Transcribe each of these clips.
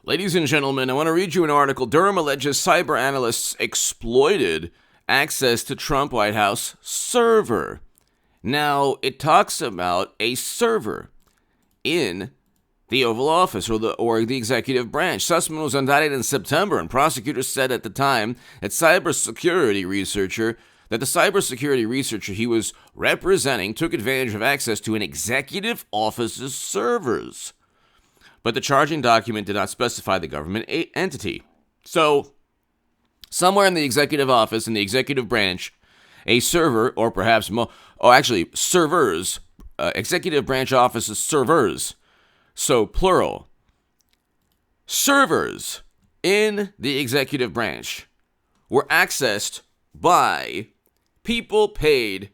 Ladies and gentlemen, I want to read you an article. Durham alleges cyber analysts exploited access to Trump White House server. Now, it talks about a server in the Oval Office or the executive branch. Sussman was indicted in September, and prosecutors said at the time that the cybersecurity researcher he was representing took advantage of access to an executive office's servers. But the charging document did not specify the government entity. So, somewhere in the executive office, in the executive branch, a server, or perhaps servers, executive branch offices servers, so plural, servers in the executive branch were accessed by people paid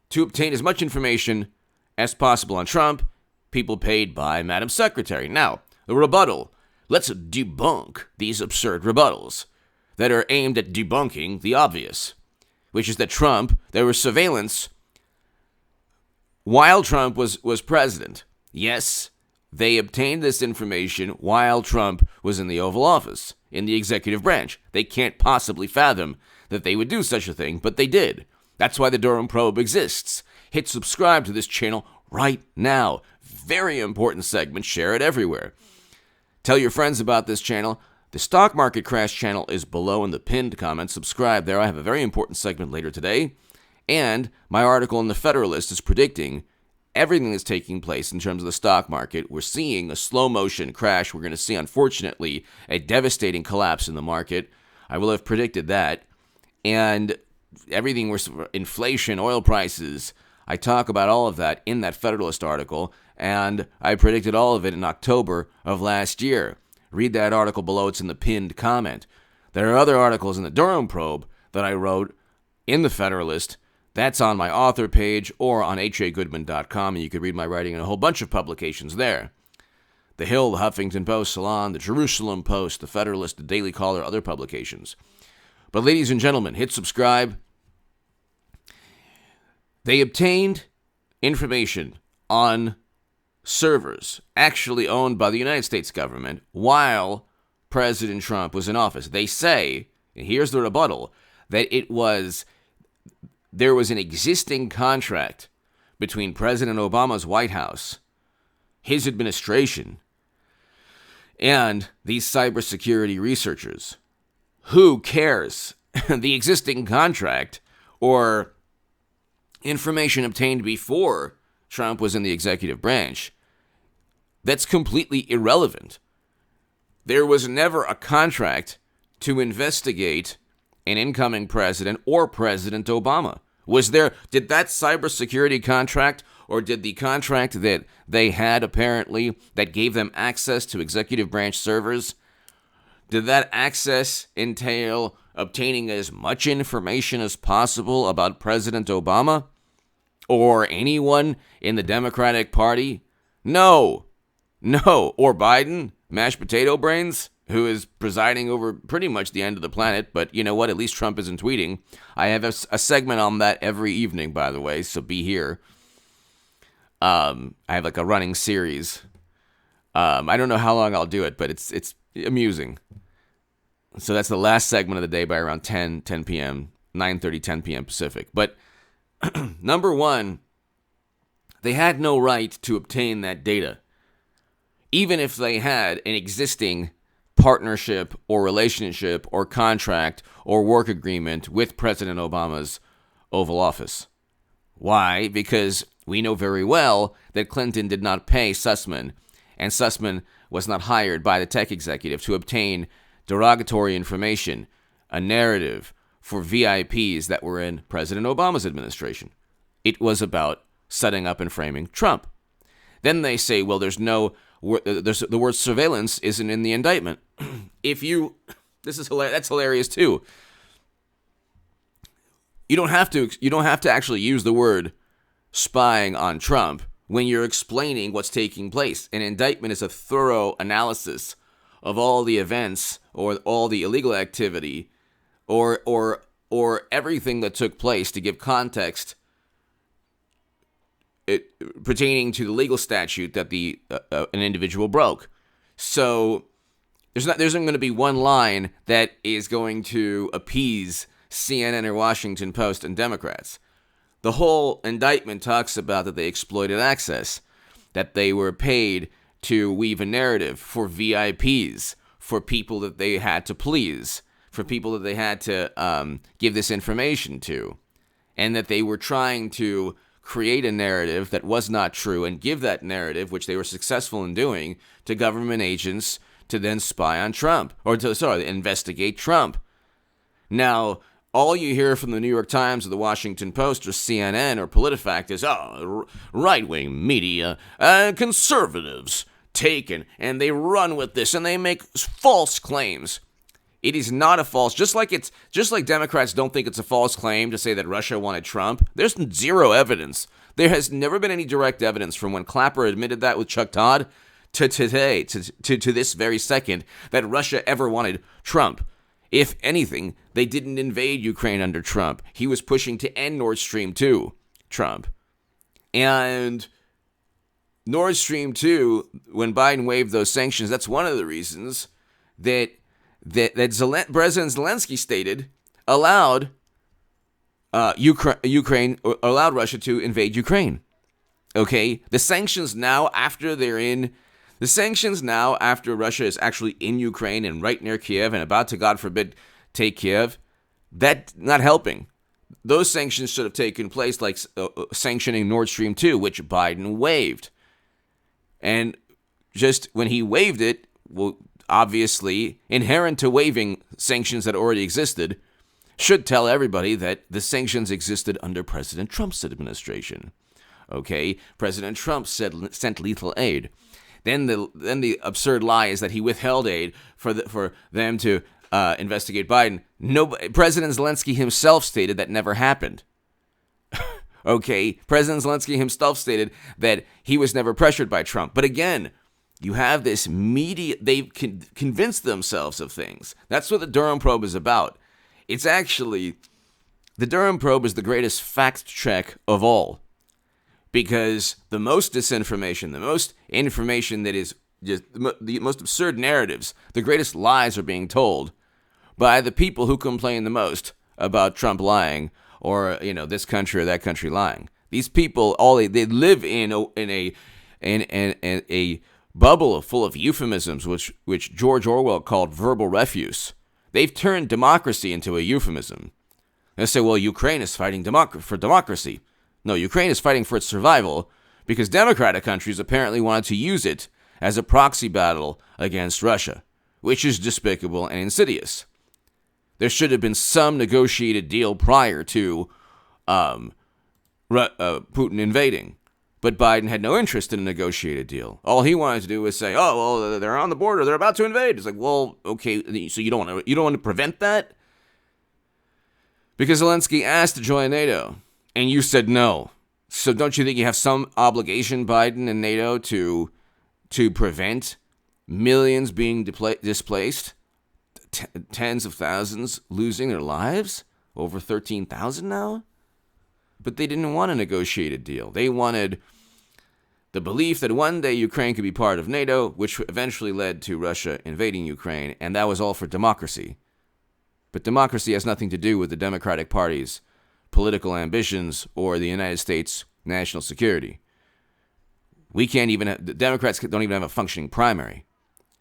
to obtain as much information as possible on Trump, people paid by Madam Secretary. Now, the rebuttal. Let's debunk these absurd rebuttals that are aimed at debunking the obvious, which is that there was surveillance while Trump was president. Yes, they obtained this information while Trump was in the Oval Office, in the executive branch. They can't possibly fathom that they would do such a thing, but they did. That's why the Durham Probe exists. Hit subscribe to this channel right now. Very important segment. Share it everywhere. Tell your friends about this channel. The Stock Market Crash channel is below in the pinned comment. Subscribe there. I have a very important segment later today. And my article in The Federalist is predicting everything that's taking place in terms of the stock market. We're seeing a slow motion crash. We're going to see, unfortunately, a devastating collapse in the market. I will have predicted that. And everything was inflation, oil prices. I talk about all of that in that Federalist article. And I predicted all of it in October of last year. Read that article below. It's in the pinned comment. There are other articles in the Durham Probe that I wrote in the Federalist. That's on my author page or on hagoodman.com, and you could read my writing in a whole bunch of publications there. The Hill, the Huffington Post, Salon, the Jerusalem Post, the Federalist, the Daily Caller, other publications. But ladies and gentlemen, hit subscribe. They obtained information on servers actually owned by the United States government while President Trump was in office. They say, and here's the rebuttal, that there was an existing contract between President Obama's White House, his administration, and these cybersecurity researchers. Who cares? The existing contract or information obtained before Trump was in the executive branch, that's completely irrelevant. There was never a contract to investigate an incoming president or President Obama. Did that cybersecurity contract, or did the contract that they had apparently that gave them access to executive branch servers, did that access entail obtaining as much information as possible about President Obama or anyone in the Democratic Party? No. Or Biden, mashed potato brains, who is presiding over pretty much the end of the planet. But you know what? At least Trump isn't tweeting. I have a segment on that every evening, by the way, so be here. I have like a running series. I don't know how long I'll do it, but it's amusing. So that's the last segment of the day by around 10 p.m., 9:30, 10 p.m. Pacific. But number one, they had no right to obtain that data, even if they had an existing partnership or relationship or contract or work agreement with President Obama's Oval Office. Why? Because we know very well that Clinton did not pay Sussman, and Sussman was not hired by the tech executive to obtain derogatory information, a narrative for VIPs that were in President Obama's administration. It was about setting up and framing Trump. Then they say, well, the word surveillance isn't in the indictment. That's hilarious too. You don't have to actually use the word spying on Trump when you're explaining what's taking place. An indictment is a thorough analysis of all the events or all the illegal activity or everything that took place to give context pertaining to the legal statute that an individual broke. So There isn't going to be one line that is going to appease CNN or Washington Post and Democrats. The whole indictment talks about that they exploited access, that they were paid to weave a narrative for VIPs, for people that they had to please, for people that they had to give this information to, and that they were trying to create a narrative that was not true and give that narrative, which they were successful in doing, to government agents to then spy on Trump, or to investigate Trump. Now, all you hear from the New York Times or the Washington Post or CNN or PolitiFact is, right-wing media and conservatives taken, and they run with this, and they make false claims. It is not a false, just like Democrats don't think it's a false claim to say that Russia wanted Trump. There's zero evidence. There has never been any direct evidence from when Clapper admitted that with Chuck Todd to today, to this very second, that Russia ever wanted Trump. If anything, they didn't invade Ukraine under Trump. He was pushing to end Nord Stream 2, Trump. And Nord Stream 2, when Biden waived those sanctions, that's one of the reasons that President Zelensky stated allowed allowed Russia to invade Ukraine. Okay, the sanctions now after Russia is actually in Ukraine and right near Kiev and about to, God forbid, take Kiev, that's not helping. Those sanctions should have taken place, like sanctioning Nord Stream 2, which Biden waived. And just when he waived it, well, obviously, inherent to waiving sanctions that already existed, should tell everybody that the sanctions existed under President Trump's administration. Okay, President Trump sent lethal aid. Then the absurd lie is that he withheld aid for them to investigate Biden. President Zelensky himself stated that never happened. Okay, President Zelensky himself stated that he was never pressured by Trump. But again, you have this media, they've convinced themselves of things. That's what the Durham probe is about. It's actually, the Durham probe is the greatest fact check of all. Because the most disinformation, the most information that is just the most absurd narratives, the greatest lies are being told by the people who complain the most about Trump lying or, this country or that country lying. These people, they live in a bubble full of euphemisms, which George Orwell called verbal refuse. They've turned democracy into a euphemism. They say, well, Ukraine is fighting for democracy. No, Ukraine is fighting for its survival because democratic countries apparently wanted to use it as a proxy battle against Russia, which is despicable and insidious. There should have been some negotiated deal prior to Putin invading, but Biden had no interest in a negotiated deal. All he wanted to do was say, "Oh, well, they're on the border; they're about to invade." It's like, well, okay, so you don't want to prevent that because Zelensky asked to join NATO. And you said no. So don't you think you have some obligation, Biden and NATO, to prevent millions being displaced, tens of thousands losing their lives, over 13,000 now? But they didn't want a negotiated deal. They wanted the belief that one day Ukraine could be part of NATO, which eventually led to Russia invading Ukraine, and that was all for democracy. But democracy has nothing to do with the Democratic Party's political ambitions or the United States national security. The Democrats don't even have a functioning primary,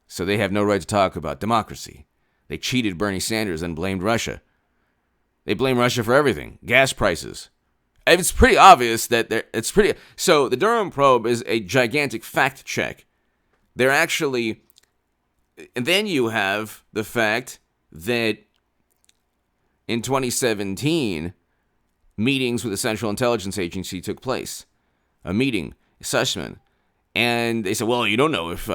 so they have no right to talk about democracy. They cheated Bernie Sanders and blamed Russia. They blame Russia for everything, gas prices. It's pretty obvious that so the Durham probe is a gigantic fact check. And then you have the fact that in 2017, meetings with the Central Intelligence Agency took place. A meeting, assessment. And they said, well, you don't know if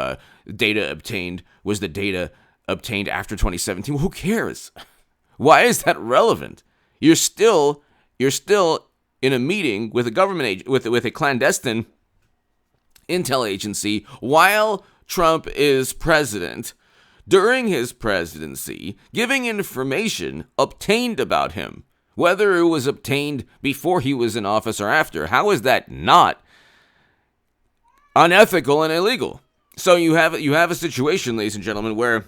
data obtained was the data obtained after 2017. Well, who cares? Why is that relevant? You're still in a meeting with a government with a clandestine intel agency while Trump is president, during his presidency, giving information obtained about him. Whether it was obtained before he was in office or after, how is that not unethical and illegal? So you have a situation, ladies and gentlemen, where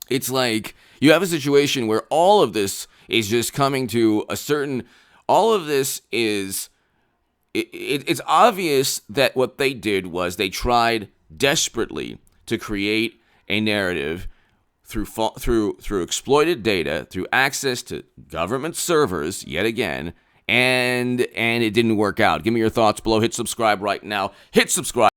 It's like you have a situation where all of this is just coming to a certain, all of this is, it's obvious that what they did was they tried desperately to create a narrative through exploited data, through access to government servers, yet again, and it didn't work out. Give me your thoughts below. Hit subscribe right now. Hit subscribe.